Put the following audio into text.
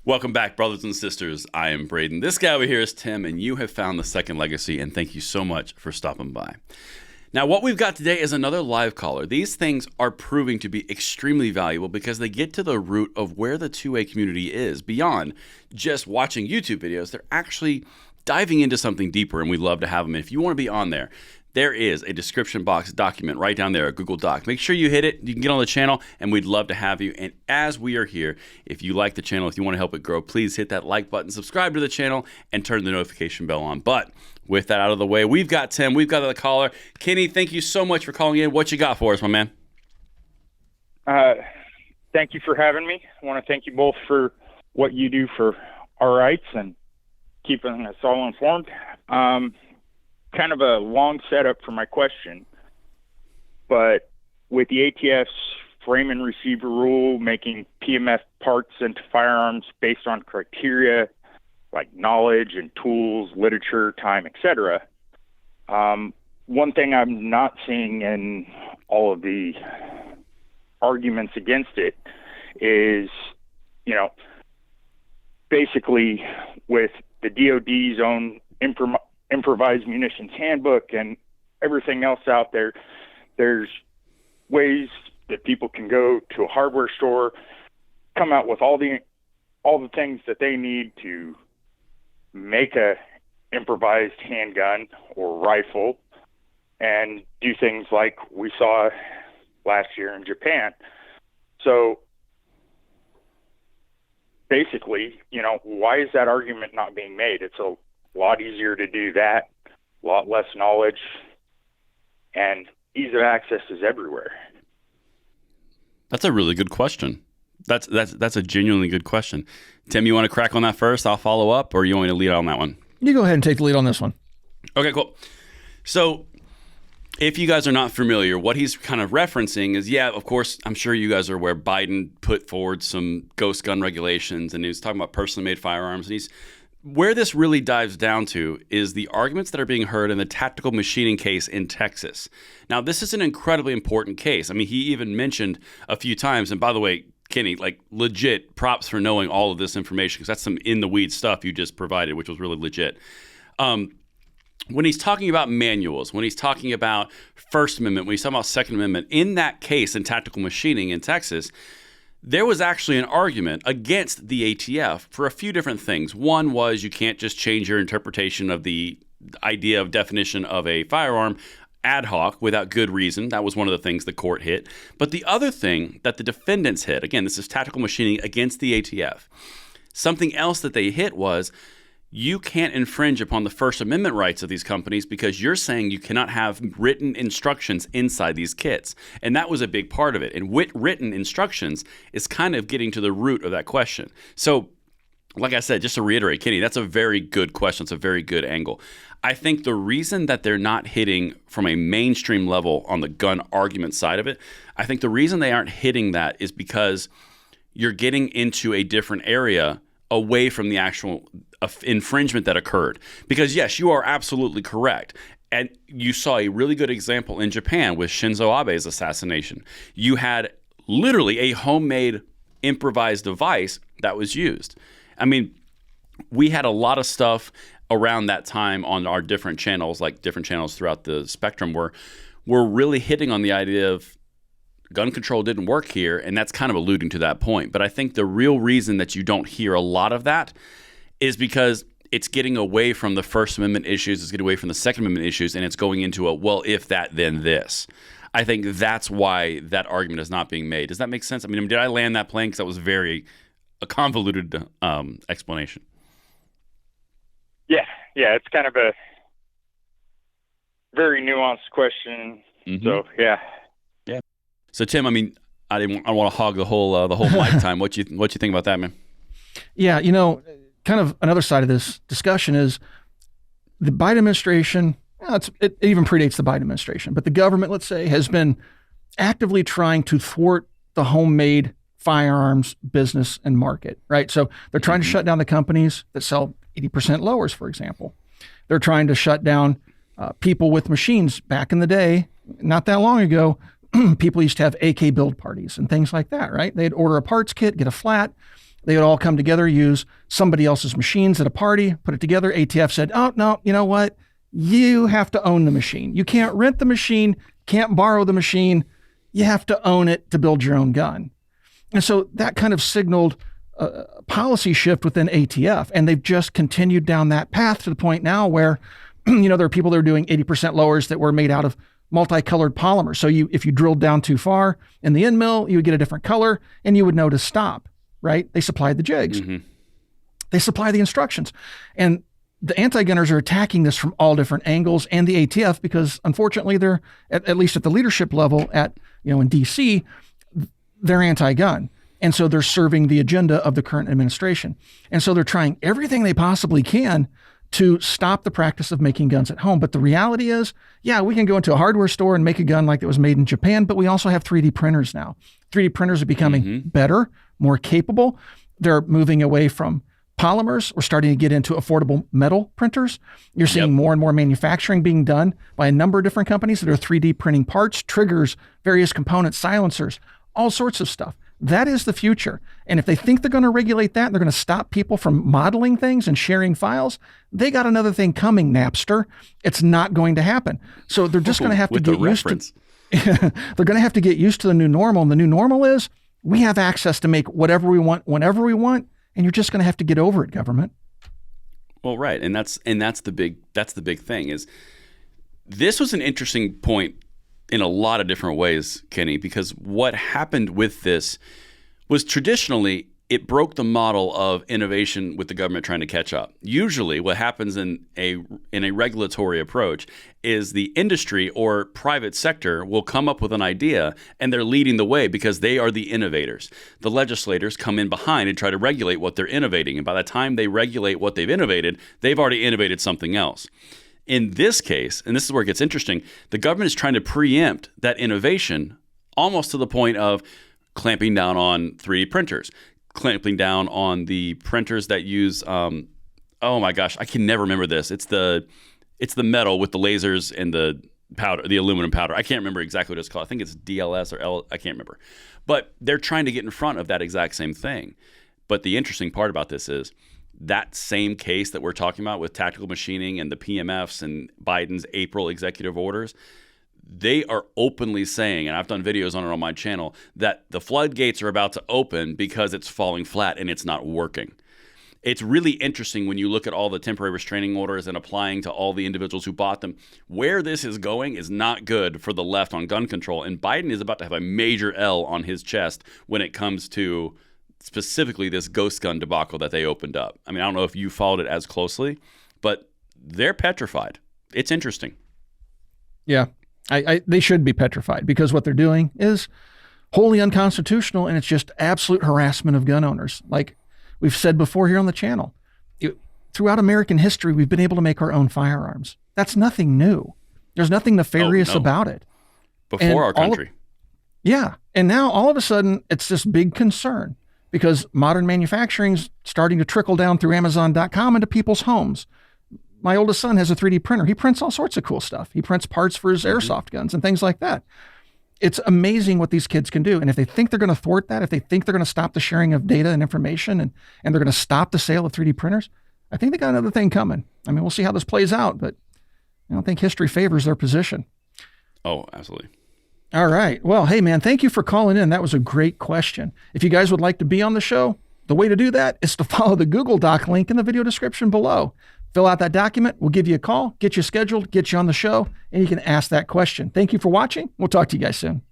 Welcome back, brothers and sisters. I am Braden. This guy over here is Tim, and you have found the second legacy, and thank you so much for stopping by. Now, what we've got today is another live caller. These things are proving to be extremely valuable because they get to the root of where the 2A community is. Beyond just watching YouTube videos, they're actually diving into something deeper, and we'd love to have them. If you want to be on there, there is a description box document right down there, a Google Doc. Make sure you hit it. You can get on the channel, and we'd love to have you. And as we are here, if you like the channel, if you want to help it grow, please hit that like button, subscribe to the channel, and turn the notification bell on. But with that out of the way, we've got Tim, we've got the caller. Kenny, thank you so much for calling in. What you got for us, my man? Thank you for having me. I want to thank you both for what you do for our rights and keeping us all informed. Kind of a long setup for my question, but with the ATF's frame and receiver rule making PMF parts into firearms based on criteria like knowledge and tools, literature, time, etc. One thing I'm not seeing in all of the arguments against it is, basically with the DoD's own improvised munitions handbook and everything else out there, there's ways that people can go to a hardware store, come out with all the things that they need to make a improvised handgun or rifle, and do things like we saw last year in Japan. So basically, why is that argument not being made? It's a lot easier to do that, a lot less knowledge, and ease of access is everywhere. That's a really good question. That's a genuinely good question. Tim, you want to crack on that first? I'll follow up, or you want me to lead on that one? You go ahead and take the lead on this one. Okay, cool. So if you guys are not familiar, what he's kind of referencing is, of course, I'm sure you guys are aware Biden put forward some ghost gun regulations, and he was talking about personally made firearms, and where this really dives down to is the arguments that are being heard in the tactical machining case in Texas. Now, this is an incredibly important case. I mean, he even mentioned a few times, and by the way, Kenny, legit props for knowing all of this information, because that's some in-the-weeds stuff you just provided, which was really legit. When he's talking about manuals, when he's talking about First Amendment, when he's talking about Second Amendment, in that case in tactical machining in Texas, there was actually an argument against the ATF for a few different things. One was you can't just change your interpretation of the idea of definition of a firearm ad hoc without good reason. That was one of the things the court hit. But the other thing that the defendants hit, again, this is tactical machining against the ATF. Something else that they hit was you can't infringe upon the First Amendment rights of these companies because you're saying you cannot have written instructions inside these kits. And that was a big part of it. And written instructions is kind of getting to the root of that question. So, like I said, just to reiterate, Kenny, that's a very good question. It's a very good angle. I think the reason that they're not hitting from a mainstream level on the gun argument side of it, I think the reason they aren't hitting that is because you're getting into a different area away from the actual infringement that occurred. Because yes, you are absolutely correct. And you saw a really good example in Japan with Shinzo Abe's assassination. You had literally a homemade improvised device that was used. I mean, we had a lot of stuff around that time on our different channels, like different channels throughout the spectrum, where we're really hitting on the idea of gun control didn't work here, and that's kind of alluding to that point. But I think the real reason that you don't hear a lot of that is because it's getting away from the First Amendment issues, it's getting away from the Second Amendment issues, and it's going into a, well, if that, then this. I think that's why that argument is not being made. Does that make sense? I mean, did I land that plane? Because that was a convoluted explanation. Yeah, it's kind of a very nuanced question. Mm-hmm. So, yeah. So, Tim, I mean, I don't want to hog the whole mic time. What you think about that, man? Yeah, kind of another side of this discussion is the Biden administration. It even predates the Biden administration, but the government, let's say, has been actively trying to thwart the homemade firearms business and market, right? So they're trying to shut down the companies that sell 80% lowers, for example. They're trying to shut down people with machines. Back in the day, not that long ago, people used to have AK build parties and things like that, right? They'd order a parts kit, get a flat, They would all come together, use somebody else's machines at a party, put it together. ATF said, oh, no, you know what? You have to own the machine. You can't rent the machine, can't borrow the machine. You have to own it to build your own gun. And so that kind of signaled a policy shift within ATF. And they've just continued down that path to the point now where, there are people that are doing 80% lowers that were made out of multicolored polymer. So if you drilled down too far in the end mill, you would get a different color and you would know to stop, right? They supplied the jigs. Mm-hmm. They supply the instructions. And the anti-gunners are attacking this from all different angles, and the ATF, because unfortunately they're, at least at the leadership level in DC, they're anti-gun. And so they're serving the agenda of the current administration. And so they're trying everything they possibly can to stop the practice of making guns at home. But the reality is, we can go into a hardware store and make a gun like it was made in Japan, but we also have 3D printers now. 3D printers are becoming better, more capable. They're moving away from polymers. We're starting to get into affordable metal printers. You're seeing more and more manufacturing being done by a number of different companies that are 3D printing parts, triggers, various components, silencers, all sorts of stuff. That is the future. And if they think they're going to regulate that, they're going to stop people from modeling things and sharing files, they got another thing coming, Napster. It's not going to happen. So they're just going to have to get used to they're going to have to get used to the new normal. And the new normal is we have access to make whatever we want, whenever we want, and you're just going to have to get over it, government. Well, right. And that's the big thing is this was an interesting point in a lot of different ways, Kenny, because what happened with this was traditionally it broke the model of innovation with the government trying to catch up. Usually what happens in a regulatory approach is the industry or private sector will come up with an idea and they're leading the way because they are the innovators. The legislators come in behind and try to regulate what they're innovating. And by the time they regulate what they've innovated, they've already innovated something else. In this case, and this is where it gets interesting, the government is trying to preempt that innovation almost to the point of clamping down on 3D printers, clamping down on the printers that use, oh my gosh, I can never remember this. It's the metal with the lasers and the powder, the aluminum powder. I can't remember exactly what it's called. I think it's DLS or L, I can't remember. But they're trying to get in front of that exact same thing. But the interesting part about this is that same case that we're talking about with tactical machining and the PMFs and Biden's April executive orders, they are openly saying, and I've done videos on it on my channel, that the floodgates are about to open because it's falling flat and it's not working. It's really interesting when you look at all the temporary restraining orders and applying to all the individuals who bought them. Where this is going is not good for the left on gun control, and Biden is about to have a major L on his chest when it comes to specifically this ghost gun debacle that they opened up. I mean, I don't know if you followed it as closely, but they're petrified. It's interesting. Yeah, they should be petrified because what they're doing is wholly unconstitutional, and it's just absolute harassment of gun owners. Like we've said before here on the channel, throughout American history, we've been able to make our own firearms. That's nothing new. There's nothing nefarious about it. Before our country. And now all of a sudden, it's this big concern because modern manufacturing's starting to trickle down through Amazon.com into people's homes. My oldest son has a 3D printer. He prints all sorts of cool stuff. He prints parts for his airsoft guns and things like that. It's amazing what these kids can do. And if they think they're going to thwart that, if they think they're going to stop the sharing of data and information and they're going to stop the sale of 3D printers, I think they got another thing coming. I mean, we'll see how this plays out, but I don't think history favors their position. Oh, absolutely. All right. Well, hey, man, thank you for calling in. That was a great question. If you guys would like to be on the show, the way to do that is to follow the Google Doc link in the video description below. Fill out that document. We'll give you a call, get you scheduled, get you on the show, and you can ask that question. Thank you for watching. We'll talk to you guys soon.